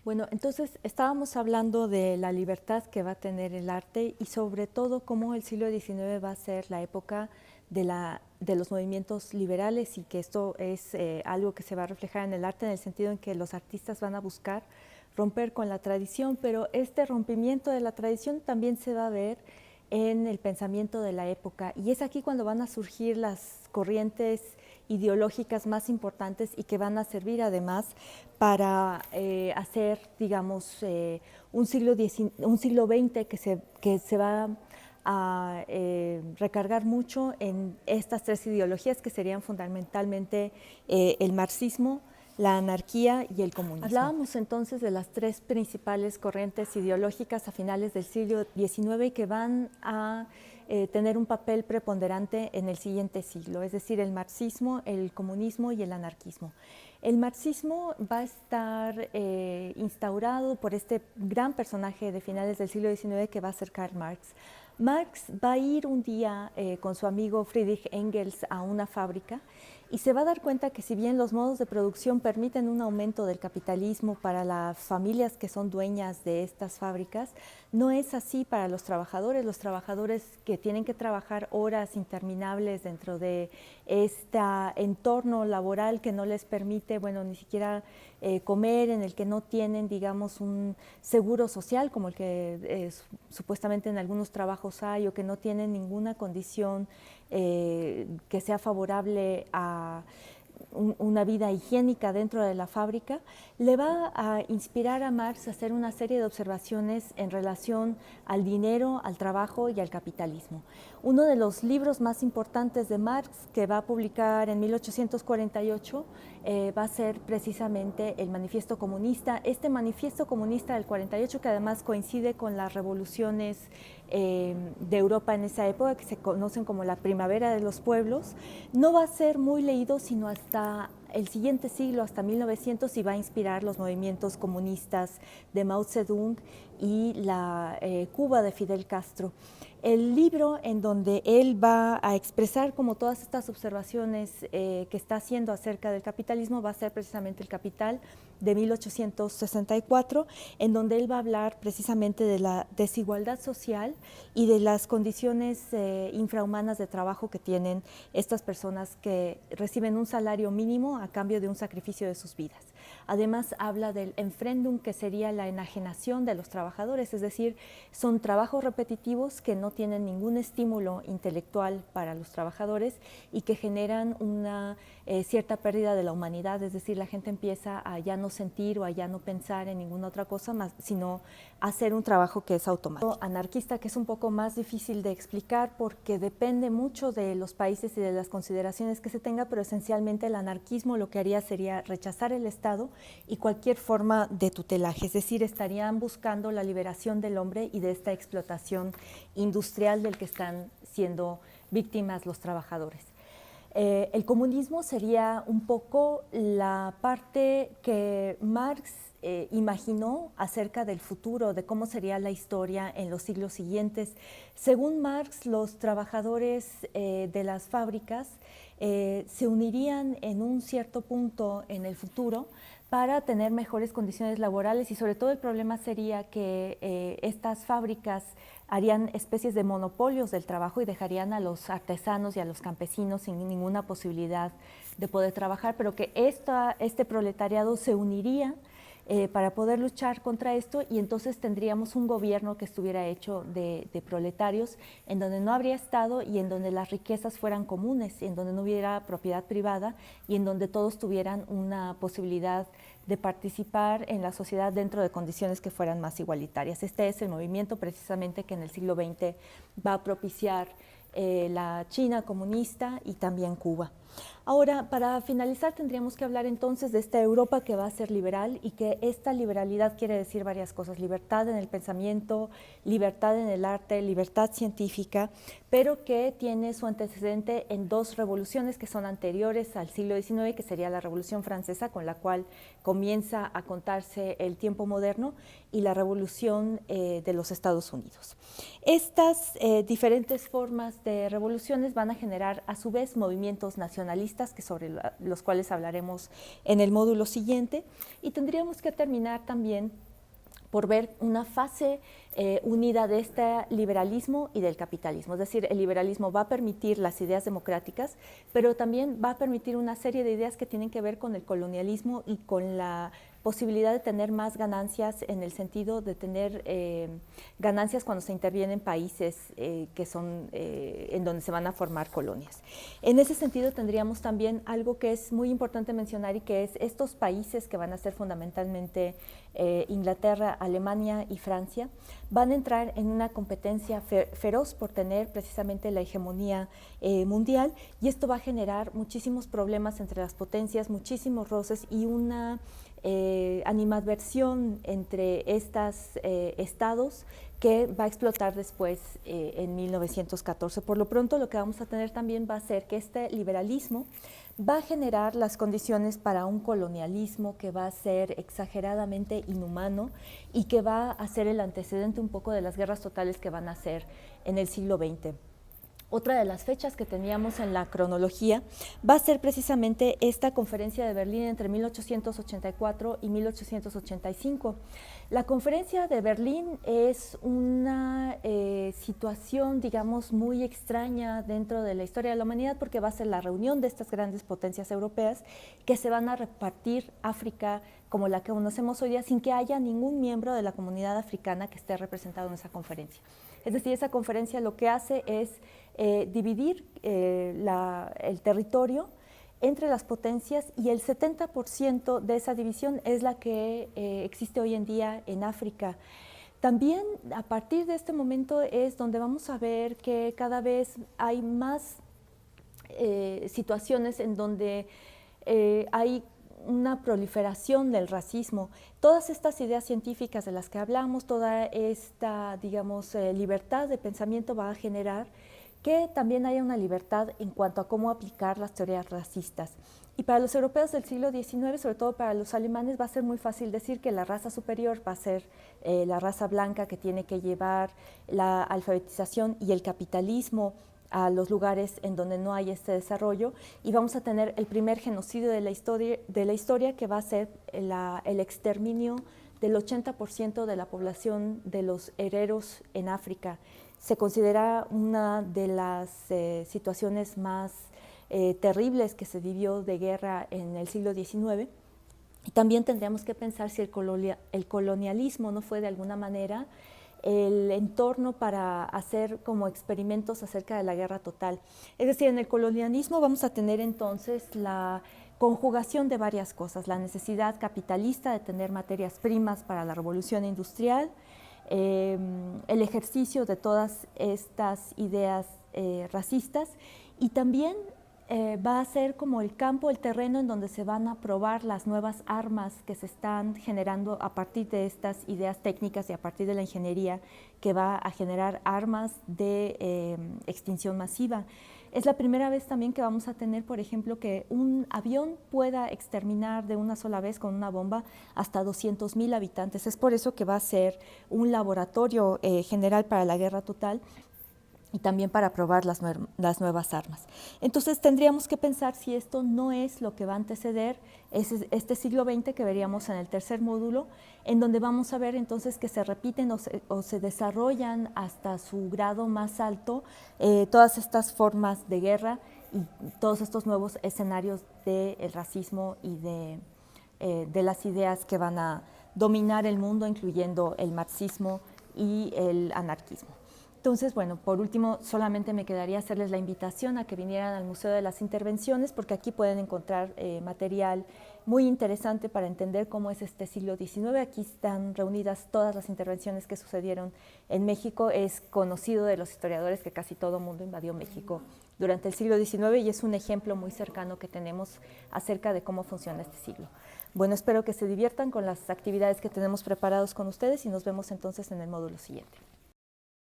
Bueno, entonces estábamos hablando de la libertad que va a tener el arte y sobre todo cómo el siglo XIX va a ser la época de los movimientos liberales y que esto es algo que se va a reflejar en el arte en el sentido en que los artistas van a buscar romper con la tradición, pero este rompimiento de la tradición también se va a ver en el pensamiento de la época y es aquí cuando van a surgir las corrientes ideológicas más importantes y que van a servir además para hacer, digamos, un siglo XX que se va a recargar mucho en estas tres ideologías que serían fundamentalmente el marxismo, la anarquía y el comunismo. Hablábamos entonces de las tres principales corrientes ideológicas a finales del siglo XIX que van a tener un papel preponderante en el siguiente siglo, es decir, el marxismo, el comunismo y el anarquismo. El marxismo va a estar instaurado por este gran personaje de finales del siglo XIX que va a ser Karl Marx. Marx va a ir un día con su amigo Friedrich Engels a una fábrica y se va a dar cuenta que si bien los modos de producción permiten un aumento del capitalismo para las familias que son dueñas de estas fábricas, no es así para los trabajadores que tienen que trabajar horas interminables dentro de este entorno laboral que no les permite, bueno, ni siquiera comer, en el que no tienen, digamos, un seguro social como el que supuestamente en algunos trabajos hay, o que no tienen ninguna condición que sea favorable a una vida higiénica dentro de la fábrica, le va a inspirar a Marx a hacer una serie de observaciones en relación al dinero, al trabajo y al capitalismo. Uno de los libros más importantes de Marx, que va a publicar en 1848, va a ser precisamente el Manifiesto Comunista. Este Manifiesto Comunista del 48, que además coincide con las revoluciones de Europa en esa época, que se conocen como la Primavera de los Pueblos, no va a ser muy leído sino hasta el siguiente siglo, hasta 1900, y va a inspirar los movimientos comunistas de Mao Zedong y la Cuba de Fidel Castro. El libro en donde él va a expresar como todas estas observaciones que está haciendo acerca del capitalismo va a ser precisamente El Capital de 1864, en donde él va a hablar precisamente de la desigualdad social y de las condiciones infrahumanas de trabajo que tienen estas personas que reciben un salario mínimo a cambio de un sacrificio de sus vidas. Además habla del Enfremdung, que sería la enajenación de los trabajadores, es decir, son trabajos repetitivos que no tienen ningún estímulo intelectual para los trabajadores y que generan una cierta pérdida de la humanidad, es decir, la gente empieza a ya no sentir o a ya no pensar en ninguna otra cosa más, sino hacer un trabajo que es automático. Anarquista, que es un poco más difícil de explicar porque depende mucho de los países y de las consideraciones que se tenga, pero esencialmente el anarquismo lo que haría sería rechazar el Estado y cualquier forma de tutelaje, es decir, estarían buscando la liberación del hombre y de esta explotación industrial del que están siendo víctimas los trabajadores. El comunismo sería un poco la parte que Marx imaginó acerca del futuro, de cómo sería la historia en los siglos siguientes. Según Marx, los trabajadores de las fábricas se unirían en un cierto punto en el futuro para tener mejores condiciones laborales y sobre todo el problema sería que estas fábricas harían especies de monopolios del trabajo y dejarían a los artesanos y a los campesinos sin ninguna posibilidad de poder trabajar, pero que este proletariado se uniría para poder luchar contra esto y entonces tendríamos un gobierno que estuviera hecho de proletarios, en donde no habría Estado y en donde las riquezas fueran comunes, en donde no hubiera propiedad privada y en donde todos tuvieran una posibilidad de participar en la sociedad dentro de condiciones que fueran más igualitarias. Este es el movimiento precisamente que en el siglo XX va a propiciar la China comunista y también Cuba. Ahora, para finalizar, tendríamos que hablar entonces de esta Europa que va a ser liberal y que esta liberalidad quiere decir varias cosas: libertad en el pensamiento, libertad en el arte, libertad científica, pero que tiene su antecedente en dos revoluciones que son anteriores al siglo XIX, que sería la Revolución Francesa, con la cual comienza a contarse el tiempo moderno, y la Revolución de los Estados Unidos. Estas diferentes formas de revoluciones van a generar a su vez movimientos nacionales nacionalistas, sobre los cuales hablaremos en el módulo siguiente, y tendríamos que terminar también por ver una fase unida de este liberalismo y del capitalismo. Es decir, el liberalismo va a permitir las ideas democráticas, pero también va a permitir una serie de ideas que tienen que ver con el colonialismo y con la posibilidad de tener más ganancias, en el sentido de tener ganancias cuando se intervienen países que son en donde se van a formar colonias. En ese sentido tendríamos también algo que es muy importante mencionar, y que es estos países que van a ser fundamentalmente Inglaterra, Alemania y Francia, van a entrar en una competencia feroz por tener precisamente la hegemonía mundial, y esto va a generar muchísimos problemas entre las potencias, muchísimos roces y una animadversión entre estos estados que va a explotar después en 1914. Por lo pronto, lo que vamos a tener también va a ser que este liberalismo va a generar las condiciones para un colonialismo que va a ser exageradamente inhumano y que va a ser el antecedente un poco de las guerras totales que van a ser en el siglo XX. Otra de las fechas que teníamos en la cronología va a ser precisamente esta conferencia de Berlín entre 1884 y 1885. La conferencia de Berlín es una situación, digamos, muy extraña dentro de la historia de la humanidad, porque va a ser la reunión de estas grandes potencias europeas que se van a repartir África como la que conocemos hoy día, sin que haya ningún miembro de la comunidad africana que esté representado en esa conferencia. Es decir, esa conferencia lo que hace es dividir el territorio entre las potencias, y el 70% de esa división es la que existe hoy en día en África. También a partir de este momento es donde vamos a ver que cada vez hay más situaciones en donde hay una proliferación del racismo. Todas estas ideas científicas de las que hablamos, toda esta, digamos, libertad de pensamiento va a generar que también haya una libertad en cuanto a cómo aplicar las teorías racistas. Y para los europeos del siglo XIX, sobre todo para los alemanes, va a ser muy fácil decir que la raza superior va a ser la raza blanca, que tiene que llevar la alfabetización y el capitalismo a los lugares en donde no hay este desarrollo, y vamos a tener el primer genocidio de la historia que va a ser el exterminio del 80% de la población de los hereros en África. Se considera una de las situaciones más terribles que se vivió de guerra en el siglo XIX. Y también tendríamos que pensar si el colonialismo no fue de alguna manera el entorno para hacer como experimentos acerca de la guerra total. Es decir, en el colonialismo vamos a tener entonces la conjugación de varias cosas: la necesidad capitalista de tener materias primas para la revolución industrial, el ejercicio de todas estas ideas racistas, y también va a ser como el campo, el terreno en donde se van a probar las nuevas armas que se están generando a partir de estas ideas técnicas y a partir de la ingeniería que va a generar armas de extinción masiva. Es la primera vez también que vamos a tener, por ejemplo, que un avión pueda exterminar de una sola vez con una bomba hasta 200,000 habitantes. Es por eso que va a ser un laboratorio general para la guerra total, y también para probar las nuevas armas. Entonces tendríamos que pensar si esto no es lo que va a anteceder este siglo XX que veríamos en el tercer módulo, en donde vamos a ver entonces que se repiten o se desarrollan hasta su grado más alto todas estas formas de guerra y todos estos nuevos escenarios del racismo y de las ideas que van a dominar el mundo, incluyendo el marxismo y el anarquismo. Entonces, bueno, por último, solamente me quedaría hacerles la invitación a que vinieran al Museo de las Intervenciones, porque aquí pueden encontrar material muy interesante para entender cómo es este siglo XIX. Aquí están reunidas todas las intervenciones que sucedieron en México. Es conocido de los historiadores que casi todo el mundo invadió México durante el siglo XIX, y es un ejemplo muy cercano que tenemos acerca de cómo funciona este siglo. Bueno, espero que se diviertan con las actividades que tenemos preparados con ustedes, y nos vemos entonces en el módulo siguiente.